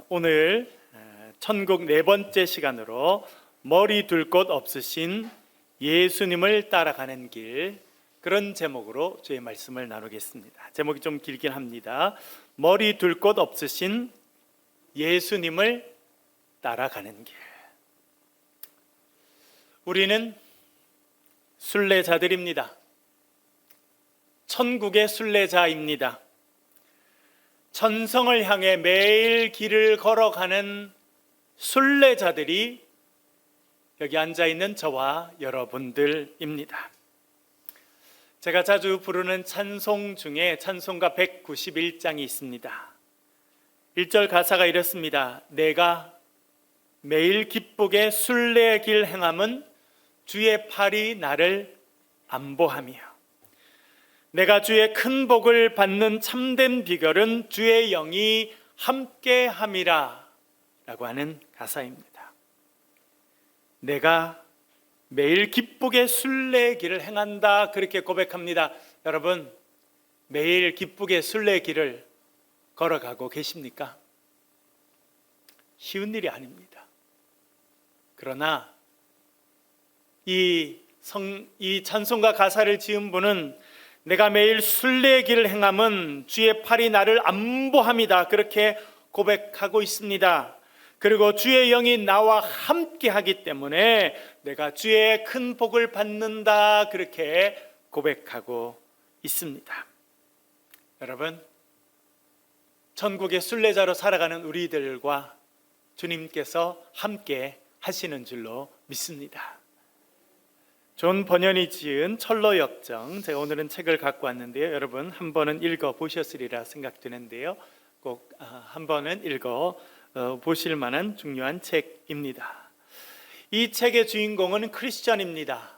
오늘 천국 네 번째 시간으로 머리 둘 곳 없으신 예수님을 따라가는 길, 그런 제목으로 주의 말씀을 나누겠습니다. 제목이 좀 길긴 합니다. 머리 둘 곳 없으신 예수님을 따라가는 길. 우리는 순례자들입니다. 천국의 순례자입니다. 천성을 향해 매일 길을 걸어가는 순례자들이 여기 앉아있는 저와 여러분들입니다. 제가 자주 부르는 찬송 중에 찬송가 191장이 있습니다. 1절 가사가 이렇습니다. 내가 매일 기쁘게 순례의 길 행함은 주의 팔이 나를 안보하며, 내가 주의 큰 복을 받는 참된 비결은 주의 영이 함께함이라 라고 하는 가사입니다. 내가 매일 기쁘게 순례의 길을 행한다, 그렇게 고백합니다. 여러분, 매일 기쁘게 순례의 길을 걸어가고 계십니까? 쉬운 일이 아닙니다. 그러나 이 찬송가 가사를 지은 분은 내가 매일 순례의 길을 행함은 주의 팔이 나를 안보함이다, 그렇게 고백하고 있습니다. 그리고 주의 영이 나와 함께 하기 때문에 내가 주의 큰 복을 받는다, 그렇게 고백하고 있습니다. 여러분, 천국의 순례자로 살아가는 우리들과 주님께서 함께 하시는 줄로 믿습니다. 존 번연이 지은 철로 역정, 제가 오늘은 책을 갖고 왔는데요, 여러분 한 번은 읽어 보셨으리라 생각되는데요, 꼭 한 번은 읽어 보실 만한 중요한 책입니다. 이 책의 주인공은 크리스천입니다.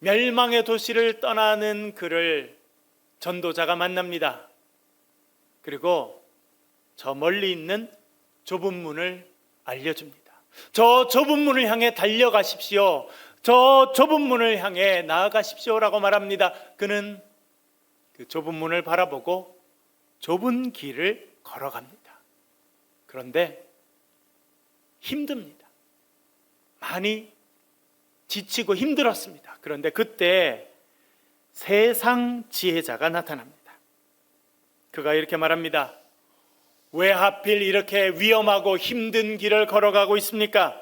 멸망의 도시를 떠나는 그를 전도자가 만납니다. 그리고 저 멀리 있는 좁은 문을 알려줍니다. 저 좁은 문을 향해 달려가십시오. 저 좁은 문을 향해 나아가십시오라고 말합니다. 그는 그 좁은 문을 바라보고 좁은 길을 걸어갑니다. 그런데 힘듭니다. 많이 지치고 힘들었습니다. 그런데 그때 세상 지혜자가 나타납니다. 그가 이렇게 말합니다. 왜 하필 이렇게 위험하고 힘든 길을 걸어가고 있습니까?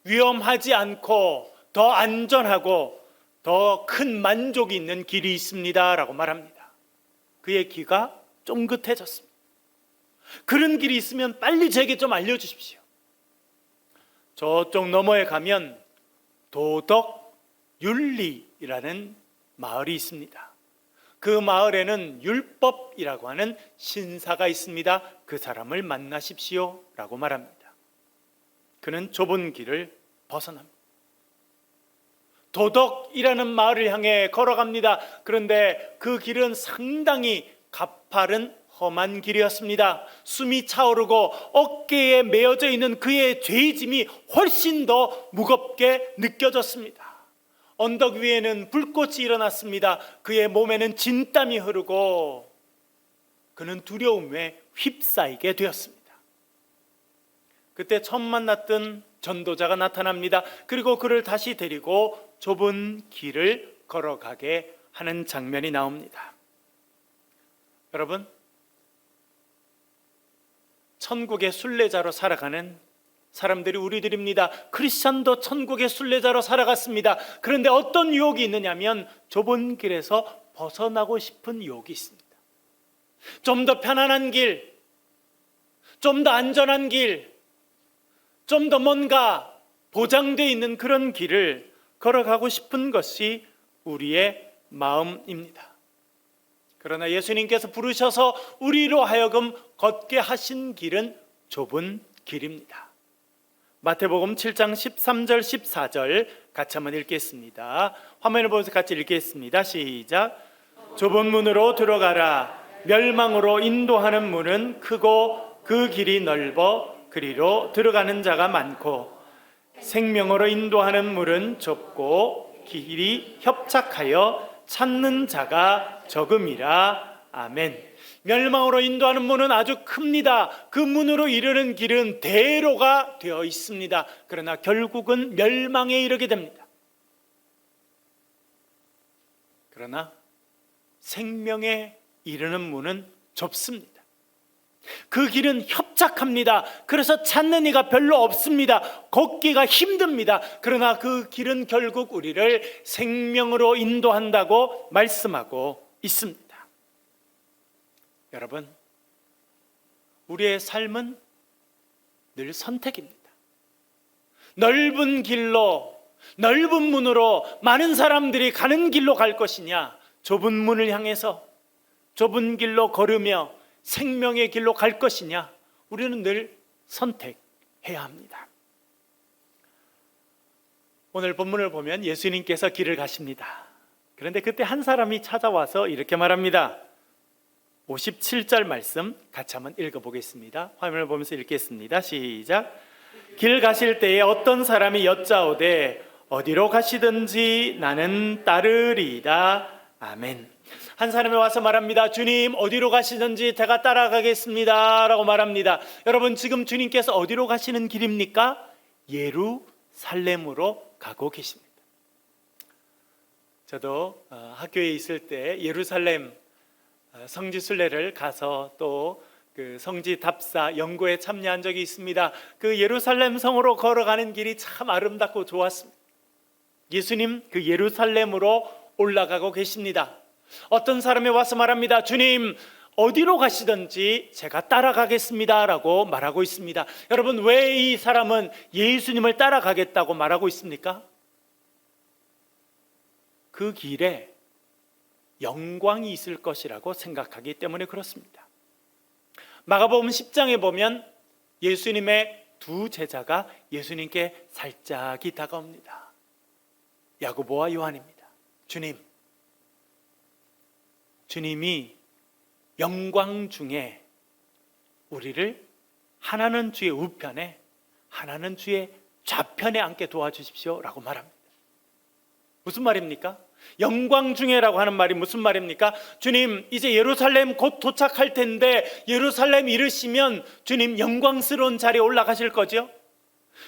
위험하지 않고 더 안전하고 더 큰 만족이 있는 길이 있습니다 라고 말합니다. 그의 귀가 쫑긋해졌습니다. 그런 길이 있으면 빨리 제게 좀 알려주십시오. 저쪽 너머에 가면 도덕윤리라는 마을이 있습니다. 그 마을에는 율법이라고 하는 신사가 있습니다. 그 사람을 만나십시오 라고 말합니다. 그는 좁은 길을 벗어납니다. 도덕이라는 마을을 향해 걸어갑니다. 그런데 그 길은 상당히 가파른 험한 길이었습니다. 숨이 차오르고 어깨에 메어져 있는 그의 죄짐이 훨씬 더 무겁게 느껴졌습니다. 언덕 위에는 불꽃이 일어났습니다. 그의 몸에는 진땀이 흐르고 그는 두려움에 휩싸이게 되었습니다. 그때 처음 만났던 전도자가 나타납니다. 그리고 그를 다시 데리고 좁은 길을 걸어가게 하는 장면이 나옵니다. 여러분, 천국의 순례자로 살아가는 사람들이 우리들입니다. 크리스천도 천국의 순례자로 살아갔습니다. 그런데 어떤 유혹이 있느냐면 좁은 길에서 벗어나고 싶은 유혹이 있습니다. 좀 더 편안한 길, 좀 더 안전한 길, 좀 더 뭔가 보장되어 있는 그런 길을 걸어가고 싶은 것이 우리의 마음입니다. 그러나 예수님께서 부르셔서 우리로 하여금 걷게 하신 길은 좁은 길입니다. 마태복음 7장 13절 14절 같이 한번 읽겠습니다. 화면을 보면서 같이 읽겠습니다. 시작. 좁은 문으로 들어가라. 멸망으로 인도하는 문은 크고 그 길이 넓어 그리로 들어가는 자가 많고, 생명으로 인도하는 문은 좁고 길이 협착하여 찾는 자가 적음이라. 아멘. 멸망으로 인도하는 문은 아주 큽니다. 그 문으로 이르는 길은 대로가 되어 있습니다. 그러나 결국은 멸망에 이르게 됩니다. 그러나 생명에 이르는 문은 좁습니다. 그 길은 협착합니다. 그래서 찾는 이가 별로 없습니다. 걷기가 힘듭니다. 그러나 그 길은 결국 우리를 생명으로 인도한다고 말씀하고 있습니다. 여러분, 우리의 삶은 늘 선택입니다. 넓은 길로, 넓은 문으로 많은 사람들이 가는 길로 갈 것이냐, 좁은 문을 향해서 좁은 길로 걸으며 생명의 길로 갈 것이냐, 우리는 늘 선택해야 합니다. 오늘 본문을 보면 예수님께서 길을 가십니다. 그런데 그때 한 사람이 찾아와서 이렇게 말합니다. 57절 말씀 같이 한번 읽어보겠습니다. 화면을 보면서 읽겠습니다. 시작. 길 가실 때에 어떤 사람이 여짜오되 어디로 가시든지 나는 따르리이다. 아멘. 한 사람이 와서 말합니다. 주님, 어디로 가시든지 제가 따라가겠습니다 라고 말합니다. 여러분, 지금 주님께서 어디로 가시는 길입니까? 예루살렘으로 가고 계십니다. 저도 학교에 있을 때 예루살렘 성지 순례를 가서 또 그 성지 답사 연구에 참여한 적이 있습니다. 그 예루살렘 성으로 걸어가는 길이 참 아름답고 좋았습니다. 예수님 그 예루살렘으로 올라가고 계십니다. 어떤 사람이 와서 말합니다. 주님, 어디로 가시든지 제가 따라가겠습니다 라고 말하고 있습니다. 여러분, 왜 이 사람은 예수님을 따라가겠다고 말하고 있습니까? 그 길에 영광이 있을 것이라고 생각하기 때문에 그렇습니다. 마가복음 10장에 보면 예수님의 두 제자가 예수님께 살짝이 다가옵니다. 야고보와 요한입니다. 주님이 영광 중에 우리를 하나는 주의 우편에 하나는 주의 좌편에 앉게 도와주십시오 라고 말합니다. 무슨 말입니까? 영광 중에라고 하는 말이 무슨 말입니까? 주님, 이제 예루살렘 곧 도착할 텐데 예루살렘 이르시면 주님 영광스러운 자리에 올라가실 거죠?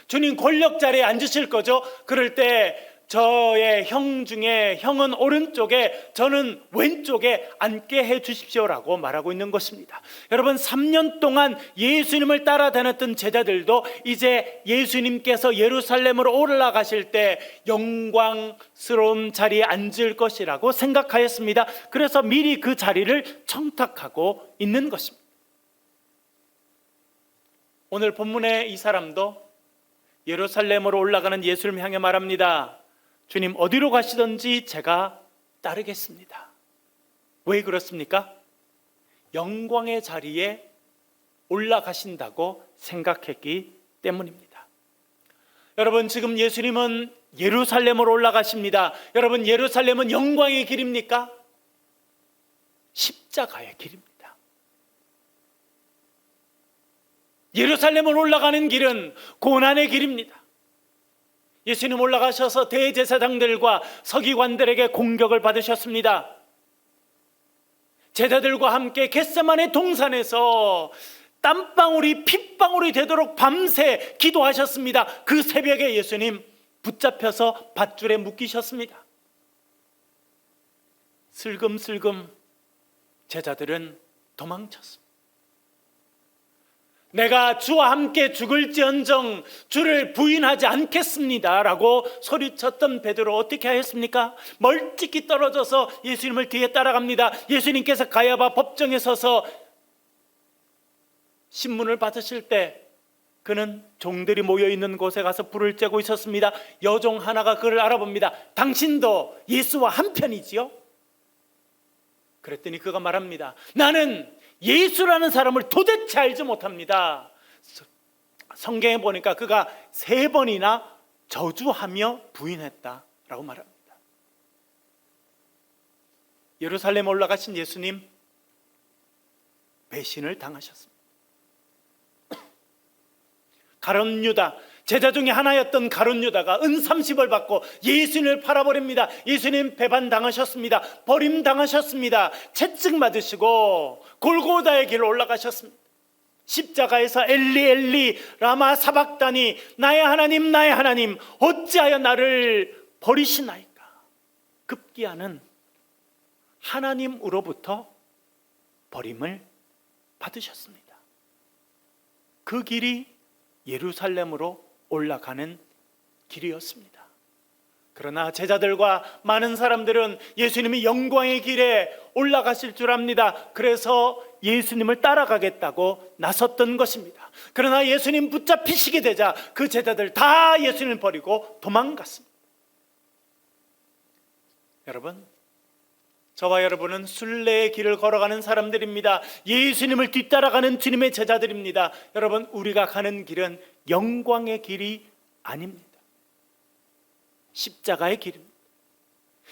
주님 권력 자리에 앉으실 거죠? 그럴 때 저의 형 중에 형은 오른쪽에 저는 왼쪽에 앉게 해 주십시오라고 말하고 있는 것입니다. 여러분, 3년 동안 예수님을 따라다녔던 제자들도 이제 예수님께서 예루살렘으로 올라가실 때 영광스러운 자리에 앉을 것이라고 생각하였습니다. 그래서 미리 그 자리를 청탁하고 있는 것입니다. 오늘 본문의 이 사람도 예루살렘으로 올라가는 예수님을 향해 말합니다. 주님, 어디로 가시든지 제가 따르겠습니다. 왜 그렇습니까? 영광의 자리에 올라가신다고 생각했기 때문입니다. 여러분, 지금 예수님은 예루살렘으로 올라가십니다. 여러분, 예루살렘은 영광의 길입니까? 십자가의 길입니다. 예루살렘으로 올라가는 길은 고난의 길입니다. 예수님 올라가셔서 대제사장들과 서기관들에게 공격을 받으셨습니다. 제자들과 함께 겟세마네 동산에서 땀방울이 핏방울이 되도록 밤새 기도하셨습니다. 그 새벽에 예수님 붙잡혀서 밧줄에 묶이셨습니다. 슬금슬금 제자들은 도망쳤습니다. 내가 주와 함께 죽을지언정 주를 부인하지 않겠습니다 라고 소리쳤던 베드로 어떻게 하였습니까? 멀찍이 떨어져서 예수님을 뒤에 따라갑니다. 예수님께서 가야바 법정에 서서 신문을 받으실 때 그는 종들이 모여있는 곳에 가서 불을 쬐고 있었습니다. 여종 하나가 그를 알아봅니다. 당신도 예수와 한편이지요? 그랬더니 그가 말합니다. 나는 예수라는 사람을 도대체 알지 못합니다. 성경에 보니까 그가 3번이나 저주하며 부인했다라고 말합니다. 예루살렘 올라가신 예수님 배신을 당하셨습니다. 가룟 유다, 제자 중에 하나였던 가룟 유다가 은 30을 받고 예수님을 팔아버립니다. 예수님 배반당하셨습니다. 버림당하셨습니다. 채찍 맞으시고 골고다의 길을 올라가셨습니다. 십자가에서 엘리 엘리 라마 사박다니, 나의 하나님 어찌하여 나를 버리시나이까. 급기야는 하나님으로부터 버림을 받으셨습니다. 그 길이 예루살렘으로 올라가는 길이었습니다. 그러나 제자들과 많은 사람들은 예수님이 영광의 길에 올라가실 줄 압니다. 그래서 예수님을 따라가겠다고 나섰던 것입니다. 그러나 예수님 붙잡히시게 되자 그 제자들 다 예수님을 버리고 도망갔습니다. 여러분, 저와 여러분은 순례의 길을 걸어가는 사람들입니다. 예수님을 뒤따라가는 주님의 제자들입니다. 여러분, 우리가 가는 길은 영광의 길이 아닙니다. 십자가의 길입니다.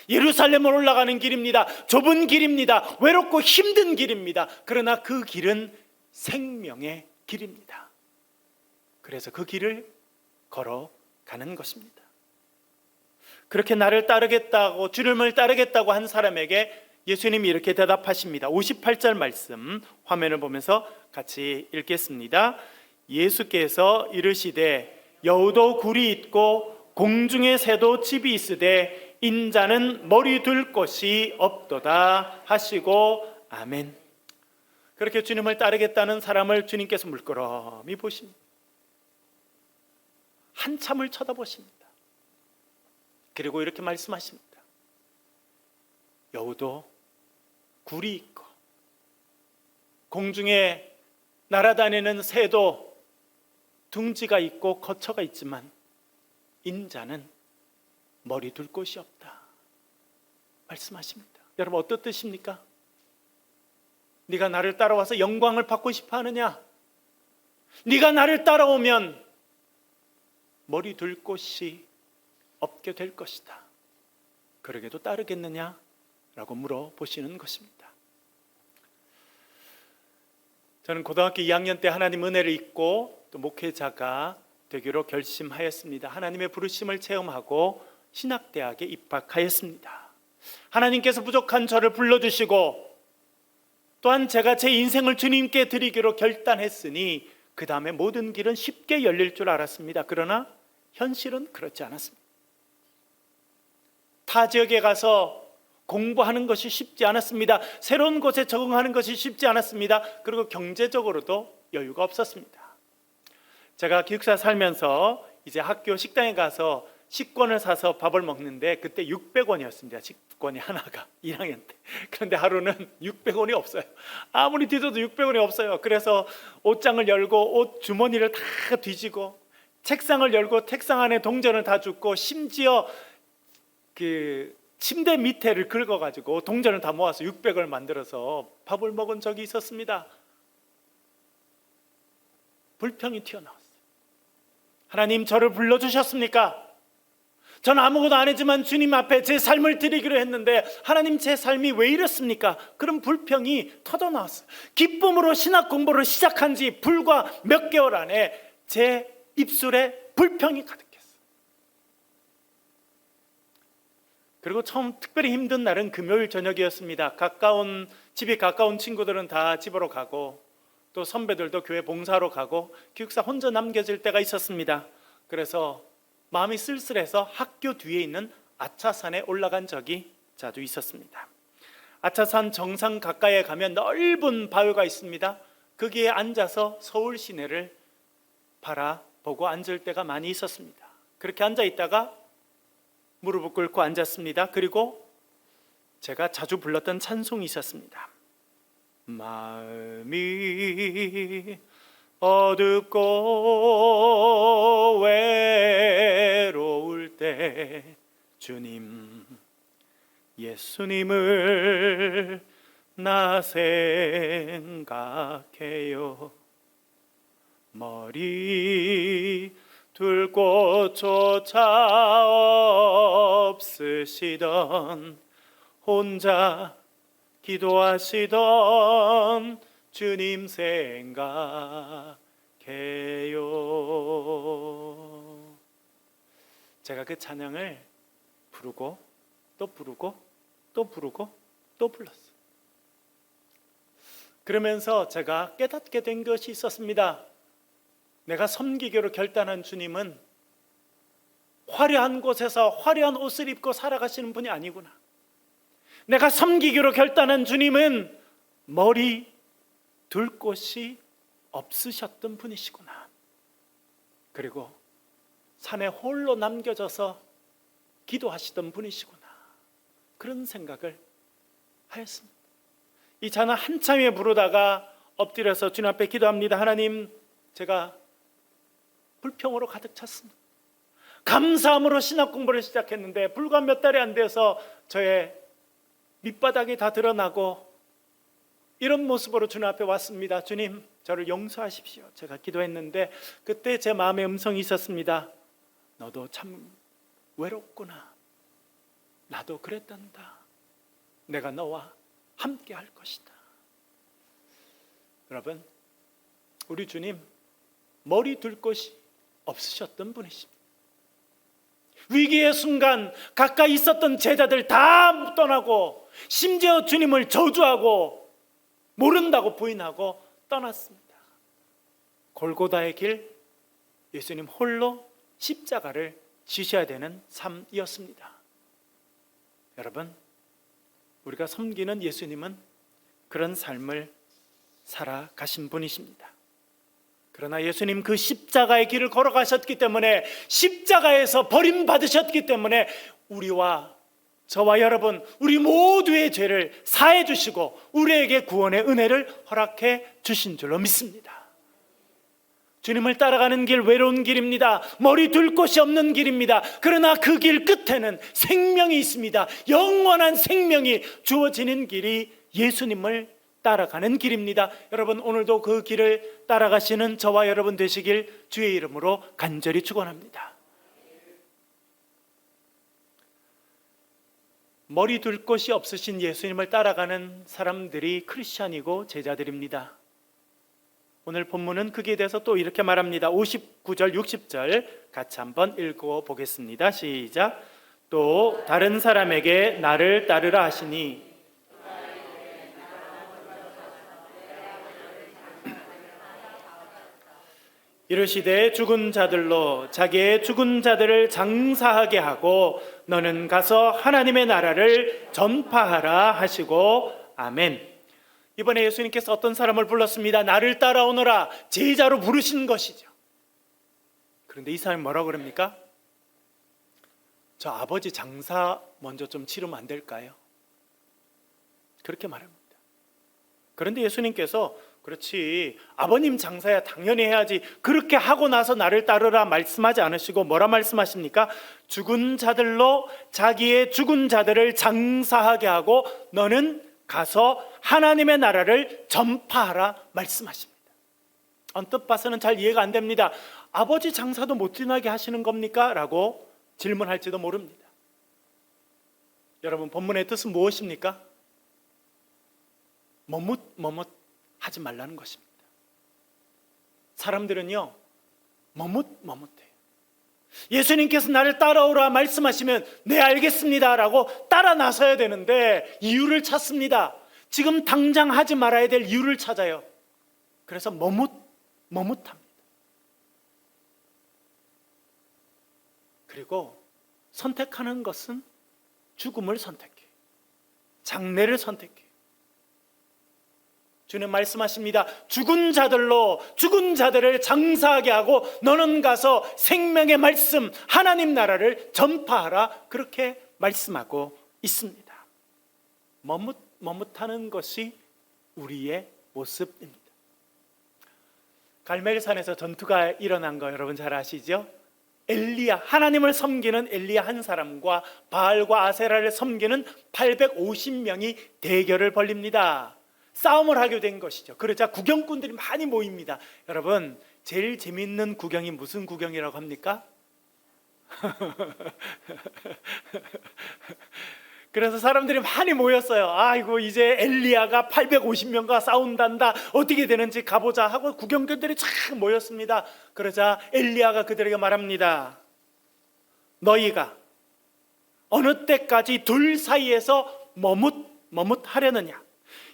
예루살렘을 올라가는 길입니다. 좁은 길입니다. 외롭고 힘든 길입니다. 그러나 그 길은 생명의 길입니다. 그래서 그 길을 걸어가는 것입니다. 그렇게 나를 따르겠다고, 주님을 따르겠다고 한 사람에게 예수님이 이렇게 대답하십니다. 58절 말씀 화면을 보면서 같이 읽겠습니다. 예수께서 이르시되 여우도 굴이 있고 공중의 새도 집이 있으되 인자는 머리 둘 곳이 없도다 하시고 아멘. 그렇게 주님을 따르겠다는 사람을 주님께서 물끄러미 보십니다. 한참을 쳐다보십니다. 그리고 이렇게 말씀하십니다. 여우도 굴이 있고 공중에 날아다니는 새도 둥지가 있고 거처가 있지만 인자는 머리 둘 곳이 없다 말씀하십니다. 여러분, 어떤 뜻입니까? 네가 나를 따라와서 영광을 받고 싶어 하느냐? 네가 나를 따라오면 머리 둘 곳이 없게 될 것이다. 그러게도 따르겠느냐? 라고 물어보시는 것입니다. 저는 고등학교 2학년 때 하나님 은혜를 잊고 또 목회자가 되기로 결심하였습니다. 하나님의 부르심을 체험하고 신학대학에 입학하였습니다. 하나님께서 부족한 저를 불러주시고 또한 제가 제 인생을 주님께 드리기로 결단했으니 그 다음에 모든 길은 쉽게 열릴 줄 알았습니다. 그러나 현실은 그렇지 않았습니다. 타 지역에 가서 공부하는 것이 쉽지 않았습니다. 새로운 곳에 적응하는 것이 쉽지 않았습니다. 그리고 경제적으로도 여유가 없었습니다. 제가 기숙사 살면서 이제 학교 식당에 가서 식권을 사서 밥을 먹는데 그때 600원이었습니다. 식권이 하나가 1학년 때. 그런데 하루는 600원이 없어요. 아무리 뒤져도 600원이 없어요. 그래서 옷장을 열고 옷 주머니를 다 뒤지고 책상을 열고 책상 안에 동전을 다 줍고 심지어 그 침대 밑에를 긁어가지고 동전을 다 모아서 600원을 만들어서 밥을 먹은 적이 있었습니다. 불평이 튀어나왔어요. 하나님, 저를 불러주셨습니까? 저는 아무것도 안 했지만 주님 앞에 제 삶을 드리기로 했는데 하나님, 제 삶이 왜 이렇습니까? 그런 불평이 터져나왔어요. 기쁨으로 신학 공부를 시작한 지 불과 몇 개월 안에 제 입술에 불평이 가득했어요. 그리고 처음 특별히 힘든 날은 금요일 저녁이었습니다. 집이 가까운 친구들은 다 집으로 가고 또 선배들도 교회 봉사로 가고 기숙사 혼자 남겨질 때가 있었습니다. 그래서 마음이 쓸쓸해서 학교 뒤에 있는 아차산에 올라간 적이 자주 있었습니다. 아차산 정상 가까이에 가면 넓은 바위가 있습니다. 거기에 앉아서 서울 시내를 바라보고 앉을 때가 많이 있었습니다. 그렇게 앉아 있다가 무릎을 꿇고 앉았습니다. 그리고 제가 자주 불렀던 찬송이 있었습니다. 마음이 어둡고 외로울 때 주님, 예수님을 나 생각해요. 머리 둘 곳조차 없으시던 혼자 기도하시던 주님 생각해요. 제가 그 찬양을 부르고 또 부르고 또 부르고 또 불렀어요. 그러면서 제가 깨닫게 된 것이 있었습니다. 내가 섬기기로 결단한 주님은 화려한 곳에서 화려한 옷을 입고 살아가시는 분이 아니구나. 내가 섬기기로 결단한 주님은 머리 둘 곳이 없으셨던 분이시구나. 그리고 산에 홀로 남겨져서 기도하시던 분이시구나. 그런 생각을 하였습니다. 이 찬양 한참에 부르다가 엎드려서 주님 앞에 기도합니다. 하나님, 제가 불평으로 가득 찼습니다. 감사함으로 신학 공부를 시작했는데 불과 몇 달이 안 돼서 저의 밑바닥이 다 드러나고 이런 모습으로 주님 앞에 왔습니다. 주님, 저를 용서하십시오. 제가 기도했는데 그때 제 마음에 음성이 있었습니다. 너도 참 외롭구나. 나도 그랬단다. 내가 너와 함께 할 것이다. 여러분, 우리 주님 머리 둘 곳이 없으셨던 분이십니다. 위기의 순간 가까이 있었던 제자들 다 떠나고 심지어 주님을 저주하고 모른다고 부인하고 떠났습니다. 골고다의 길, 예수님 홀로 십자가를 지셔야 되는 삶이었습니다. 여러분, 우리가 섬기는 예수님은 그런 삶을 살아가신 분이십니다. 그러나 예수님 그 십자가의 길을 걸어가셨기 때문에, 십자가에서 버림받으셨기 때문에 우리와 저와 여러분, 우리 모두의 죄를 사해 주시고 우리에게 구원의 은혜를 허락해 주신 줄로 믿습니다. 주님을 따라가는 길 외로운 길입니다. 머리 둘 곳이 없는 길입니다. 그러나 그 길 끝에는 생명이 있습니다. 영원한 생명이 주어지는 길이 예수님을 따라가는 길입니다. 여러분, 오늘도 그 길을 따라가시는 저와 여러분 되시길 주의 이름으로 간절히 축원합니다. 머리 둘 곳이 없으신 예수님을 따라가는 사람들이 크리스찬이고 제자들입니다. 오늘 본문은 거기에 대해서 또 이렇게 말합니다. 59절 60절 같이 한번 읽어보겠습니다. 시작. 또 다른 사람에게 나를 따르라 하시니 이르시되 죽은 자들로 자기의 죽은 자들을 장사하게 하고 너는 가서 하나님의 나라를 전파하라 하시고 아멘. 이번에 예수님께서 어떤 사람을 불렀습니다. 나를 따라오너라, 제자로 부르신 것이죠. 그런데 이 사람이 뭐라고 그럽니까? 저 아버지 장사 먼저 좀 치르면 안 될까요? 그렇게 말합니다. 그런데 예수님께서 그렇지, 아버님 장사야 당연히 해야지, 그렇게 하고 나서 나를 따르라 말씀하지 않으시고 뭐라 말씀하십니까? 죽은 자들로 자기의 죽은 자들을 장사하게 하고 너는 가서 하나님의 나라를 전파하라 말씀하십니다. 언뜻 봐서는 잘 이해가 안 됩니다. 아버지 장사도 못 지나게 하시는 겁니까? 라고 질문할지도 모릅니다. 여러분, 본문의 뜻은 무엇입니까? 머뭇 하지 말라는 것입니다. 사람들은요, 머뭇해요. 예수님께서 나를 따라오라 말씀하시면 네 알겠습니다 라고 따라 나서야 되는데 이유를 찾습니다. 지금 당장 하지 말아야 될 이유를 찾아요. 그래서 머뭇합니다. 그리고 선택하는 것은 죽음을 선택해요. 장래를 선택해요. 주님 말씀하십니다. 죽은 자들로 죽은 자들을 장사하게 하고 너는 가서 생명의 말씀 하나님 나라를 전파하라, 그렇게 말씀하고 있습니다. 머뭇하는 것이 우리의 모습입니다. 갈멜산에서 전투가 일어난 거 여러분 잘 아시죠? 엘리야, 하나님을 섬기는 엘리야 한 사람과 바알과 아세라를 섬기는 850명이 대결을 벌립니다. 싸움을 하게 된 것이죠. 그러자 구경꾼들이 많이 모입니다. 여러분, 제일 재밌는 구경이 무슨 구경이라고 합니까? 그래서 사람들이 많이 모였어요. 아이고, 이제 엘리야가 850명과 싸운단다, 어떻게 되는지 가보자 하고 구경꾼들이 쫙 모였습니다. 그러자 엘리야가 그들에게 말합니다. 너희가 어느 때까지 둘 사이에서 머뭇하려느냐?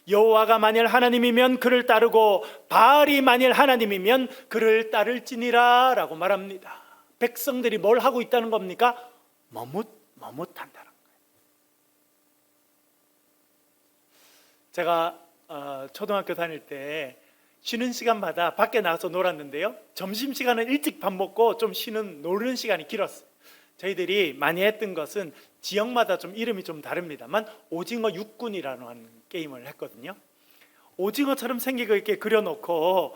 여호와가 만일 하나님이면 그를 따르고 바알이 만일 하나님이면 그를 따를지니라 라고 말합니다. 백성들이 뭘 하고 있다는 겁니까? 머뭇한다는 거예요. 제가 초등학교 다닐 때 쉬는 시간마다 밖에 나가서 놀았는데요, 점심시간은 일찍 밥 먹고 좀 노는 시간이 길었어요. 저희들이 많이 했던 것은 지역마다 좀 이름이 좀 다릅니다만 오징어 육군이라는 게임을 했거든요. 오징어처럼 생기고 이렇게 그려놓고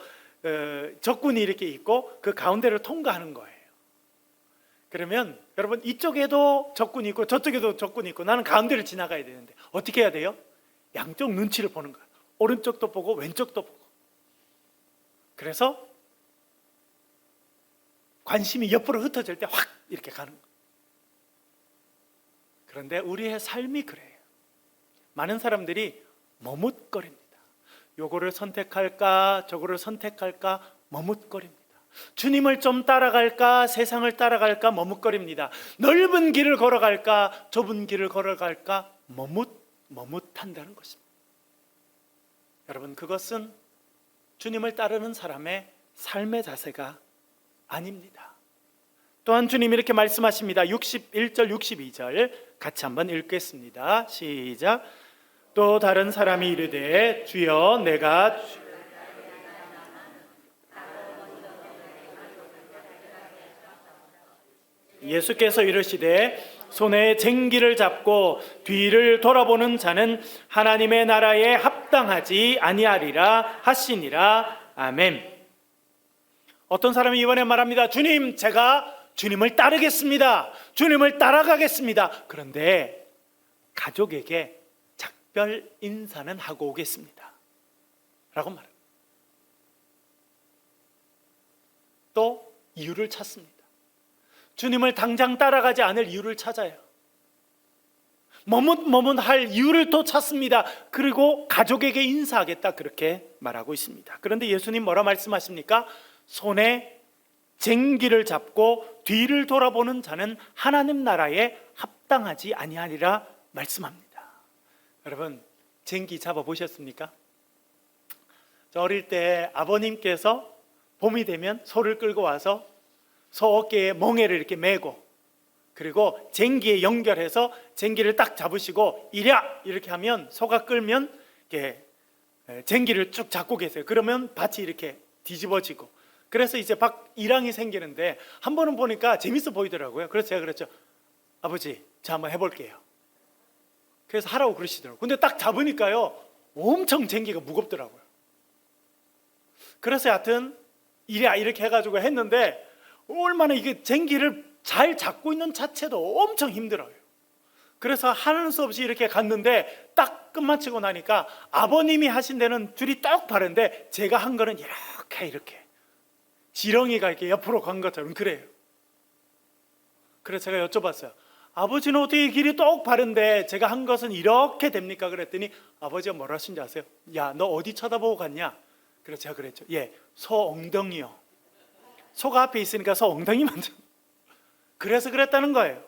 적군이 이렇게 있고 그 가운데를 통과하는 거예요. 그러면 여러분, 이쪽에도 적군이 있고 저쪽에도 적군이 있고 나는 가운데를 지나가야 되는데 어떻게 해야 돼요? 양쪽 눈치를 보는 거예요. 오른쪽도 보고 왼쪽도 보고. 그래서 관심이 옆으로 흩어질 때 확 이렇게 가는 거예요. 그런데 우리의 삶이 그래요. 많은 사람들이 머뭇거립니다. 요거를 선택할까 저거를 선택할까 머뭇거립니다. 주님을 좀 따라갈까 세상을 따라갈까 머뭇거립니다. 넓은 길을 걸어갈까 좁은 길을 걸어갈까 머뭇한다는 것입니다. 여러분, 그것은 주님을 따르는 사람의 삶의 자세가 아닙니다. 또한 주님이 이렇게 말씀하십니다. 61절 62절 같이 한번 읽겠습니다. 시작. 또 다른 사람이 이르되 주여 내가 예수께서 이르시되 손에 쟁기를 잡고 뒤를 돌아보는 자는 하나님의 나라에 합당하지 아니하리라 하시니라. 아멘. 어떤 사람이 이번에 말합니다. 주님, 제가 주님을 따르겠습니다. 주님을 따라가겠습니다. 그런데 가족에게 작별 인사는 하고 오겠습니다 라고 말합니다. 또 이유를 찾습니다. 주님을 당장 따라가지 않을 이유를 찾아요. 머뭇할 이유를 또 찾습니다. 그리고 가족에게 인사하겠다 그렇게 말하고 있습니다. 그런데 예수님 뭐라 말씀하십니까? 손에 쟁기를 잡고 뒤를 돌아보는 자는 하나님 나라에 합당하지 아니하리라 말씀합니다. 여러분, 쟁기 잡아보셨습니까? 저 어릴 때 아버님께서 봄이 되면 소를 끌고 와서 소 어깨에 멍에를 이렇게 메고 그리고 쟁기에 연결해서 쟁기를 딱 잡으시고 이랴 이렇게 하면 소가 끌면 이렇게 쟁기를 쭉 잡고 계세요. 그러면 밭이 이렇게 뒤집어지고 그래서 이제 일항이 생기는데 한 번은 보니까 재밌어 보이더라고요. 그래서 제가 그랬죠. 아버지, 저 한번 해볼게요. 그래서 하라고 그러시더라고요. 근데 딱 잡으니까요 엄청 쟁기가 무겁더라고요. 그래서 하여튼 이랴 이렇게 해가지고 했는데 얼마나 이게 쟁기를 잘 잡고 있는 자체도 엄청 힘들어요. 그래서 하는 수 없이 이렇게 갔는데 딱 끝마치고 나니까 아버님이 하신 데는 줄이 딱 바른데 제가 한 거는 이렇게 지렁이가 이렇게 옆으로 간 것처럼 그래요. 그래서 제가 여쭤봤어요. 아버지는 어떻게 길이 똑 바른데 제가 한 것은 이렇게 됩니까? 그랬더니 아버지가 뭐라 하신지 아세요? 야, 너 어디 쳐다보고 갔냐? 그래서 제가 그랬죠. 예, 소 엉덩이요. 소가 앞에 있으니까 소 엉덩이만. 그래서 그랬다는 거예요.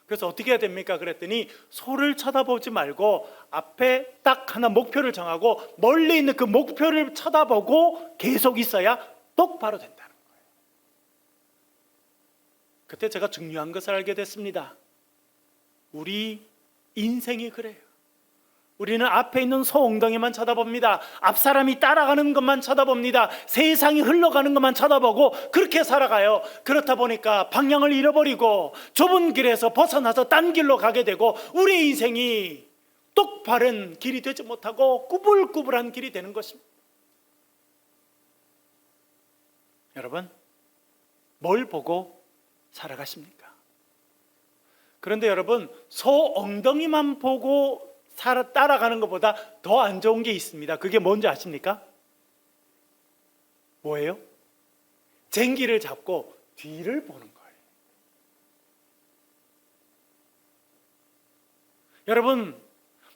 그래서 어떻게 해야 됩니까? 그랬더니 소를 쳐다보지 말고 앞에 딱 하나 목표를 정하고 멀리 있는 그 목표를 쳐다보고 계속 있어야 똑바로 된다는 거예요. 그때 제가 중요한 것을 알게 됐습니다. 우리 인생이 그래요. 우리는 앞에 있는 소 엉덩이만 쳐다봅니다. 앞 사람이 따라가는 것만 쳐다봅니다. 세상이 흘러가는 것만 쳐다보고 그렇게 살아가요. 그렇다 보니까 방향을 잃어버리고 좁은 길에서 벗어나서 딴 길로 가게 되고 우리 인생이 똑바른 길이 되지 못하고 꾸불꾸불한 길이 되는 것입니다. 여러분, 뭘 보고 살아가십니까? 그런데 여러분, 소 엉덩이만 보고 따라가는 것보다 더 안 좋은 게 있습니다. 그게 뭔지 아십니까? 뭐예요? 쟁기를 잡고 뒤를 보는 거예요. 여러분,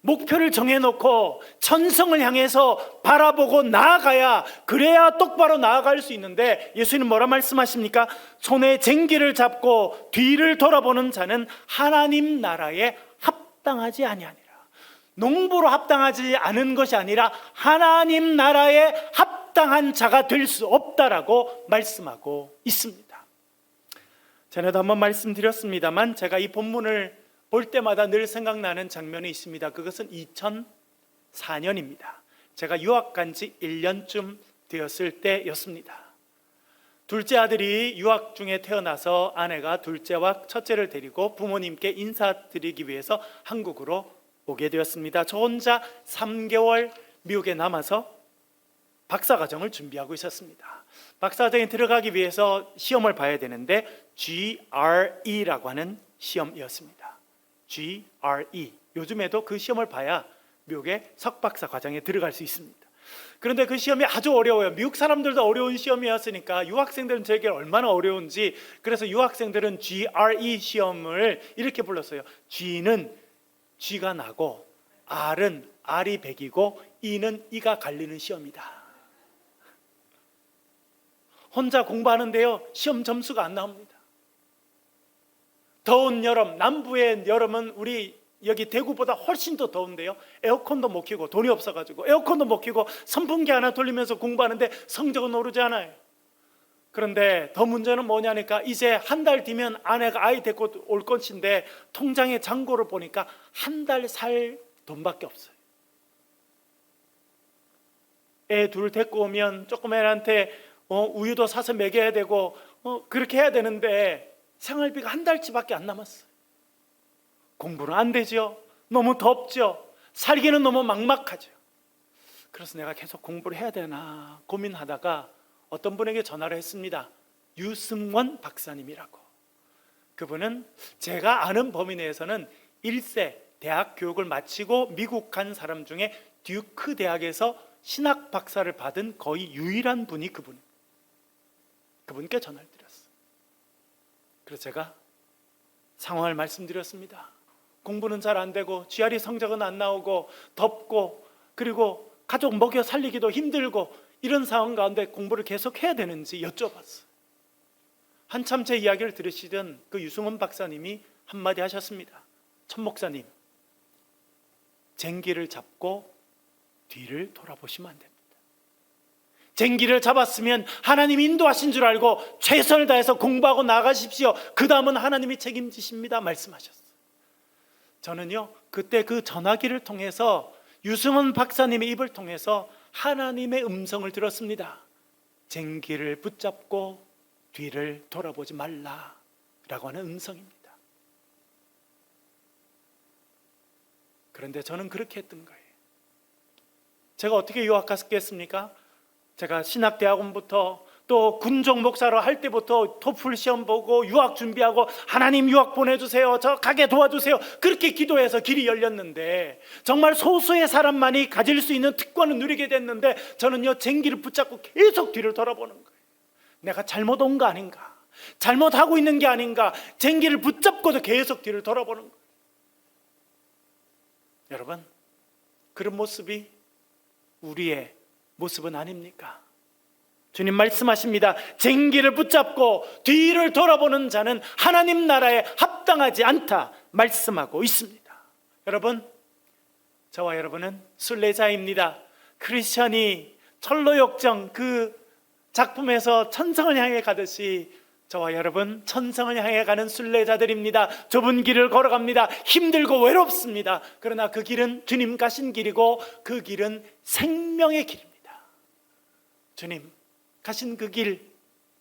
목표를 정해놓고 천성을 향해서 바라보고 나아가야, 그래야 똑바로 나아갈 수 있는데, 예수님 뭐라 말씀하십니까? 손에 쟁기를 잡고 뒤를 돌아보는 자는 하나님 나라에 합당하지 아니하니라. 농부로 합당하지 않은 것이 아니라 하나님 나라에 합당한 자가 될 수 없다라고 말씀하고 있습니다. 전에도 한번 말씀드렸습니다만, 제가 이 본문을 볼 때마다 늘 생각나는 장면이 있습니다. 그것은 2004년입니다. 제가 유학 간 지 1년쯤 되었을 때였습니다. 둘째 아들이 유학 중에 태어나서 아내가 둘째와 첫째를 데리고 부모님께 인사드리기 위해서 한국으로 오게 되었습니다. 저 혼자 3개월 미국에 남아서 박사과정을 준비하고 있었습니다. 박사과정에 들어가기 위해서 시험을 봐야 되는데 GRE라고 하는 시험이었습니다. GRE. 요즘에도 그 시험을 봐야 미국의 석박사 과정에 들어갈 수 있습니다. 그런데 그 시험이 아주 어려워요. 미국 사람들도 어려운 시험이었으니까 유학생들은 저에게 얼마나 어려운지, 그래서 유학생들은 GRE 시험을 이렇게 불렀어요. G는 G가 나고, R은 R이 100이고, E는 E가 갈리는 시험이다. 혼자 공부하는데요, 시험 점수가 안 나옵니다. 더운 여름, 남부의 여름은 우리 여기 대구보다 훨씬 더 더운데요, 에어컨도 못 켜고, 돈이 없어가지고 에어컨도 못 켜고 선풍기 하나 돌리면서 공부하는데 성적은 오르지 않아요. 그런데 더 문제는 뭐냐니까, 이제 한 달 뒤면 아내가 아이 데리고 올 것인데 통장에 잔고를 보니까 한 달 살 돈밖에 없어요. 애 둘 데리고 오면 조금 애한테 우유도 사서 먹여야 되고 그렇게 해야 되는데 생활비가 한 달치밖에 안 남았어요. 공부는 안 되죠. 너무 덥죠. 살기는 너무 막막하죠. 그래서 내가 계속 공부를 해야 되나 고민하다가 어떤 분에게 전화를 했습니다. 유승원 박사님이라고. 그분은 제가 아는 범위 내에서는 1세 대학 교육을 마치고 미국 간 사람 중에 듀크 대학에서 신학 박사를 받은 거의 유일한 분이 그분께 전화를 드렸어요. 그래서 제가 상황을 말씀드렸습니다. 공부는 잘 안 되고 GRE 성적은 안 나오고 덥고, 그리고 가족 먹여 살리기도 힘들고, 이런 상황 가운데 공부를 계속 해야 되는지 여쭤봤어요. 한참 제 이야기를 들으시던 그 유승원 박사님이 한마디 하셨습니다. 천 목사님, 쟁기를 잡고 뒤를 돌아보시면 안 됩니다. 쟁기를 잡았으면 하나님 인도하신 줄 알고 최선을 다해서 공부하고 나가십시오. 그 다음은 하나님이 책임지십니다 말씀하셨어요. 저는요, 그때 그 전화기를 통해서 유승원 박사님의 입을 통해서 하나님의 음성을 들었습니다. 쟁기를 붙잡고 뒤를 돌아보지 말라라고 하는 음성입니다. 그런데 저는 그렇게 했던 거예요. 제가 어떻게 유학 갔겠습니까? 제가 신학대학원부터 또 군종 목사로 할 때부터 토플 시험 보고 유학 준비하고, 하나님 유학 보내주세요, 저 가게 도와주세요, 그렇게 기도해서 길이 열렸는데, 정말 소수의 사람만이 가질 수 있는 특권을 누리게 됐는데, 저는요 쟁기를 붙잡고 계속 뒤를 돌아보는 거예요. 내가 잘못 온 거 아닌가, 잘못하고 있는 게 아닌가, 쟁기를 붙잡고도 계속 뒤를 돌아보는 거예요. 여러분, 그런 모습이 우리의 모습은 아닙니까? 주님 말씀하십니다. 쟁기를 붙잡고 뒤를 돌아보는 자는 하나님 나라에 합당하지 않다 말씀하고 있습니다. 여러분, 저와 여러분은 순례자입니다. 크리스천이 철로역정 그 작품에서 천성을 향해 가듯이 저와 여러분 천성을 향해 가는 순례자들입니다. 좁은 길을 걸어갑니다. 힘들고 외롭습니다. 그러나 그 길은 주님 가신 길이고 그 길은 생명의 길입니다. 주님 가신 그 길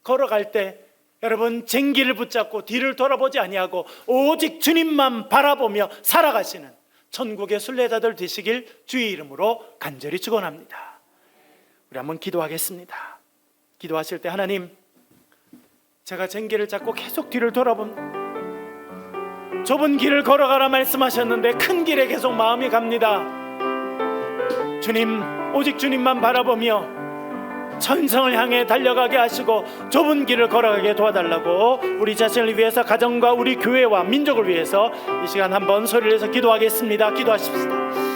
걸어갈 때 여러분 쟁기를 붙잡고 뒤를 돌아보지 아니하고 오직 주님만 바라보며 살아가시는 천국의 순례자들 되시길 주의 이름으로 간절히 축원합니다. 우리 한번 기도하겠습니다. 기도하실 때, 하나님, 제가 쟁기를 잡고 계속 뒤를 돌아본, 좁은 길을 걸어가라 말씀하셨는데 큰 길에 계속 마음이 갑니다. 주님, 오직 주님만 바라보며 천성을 향해 달려가게 하시고 좁은 길을 걸어가게 도와달라고 우리 자신을 위해서, 가정과 우리 교회와 민족을 위해서 이 시간 한번 소리를 내서 기도하겠습니다. 기도하십시다.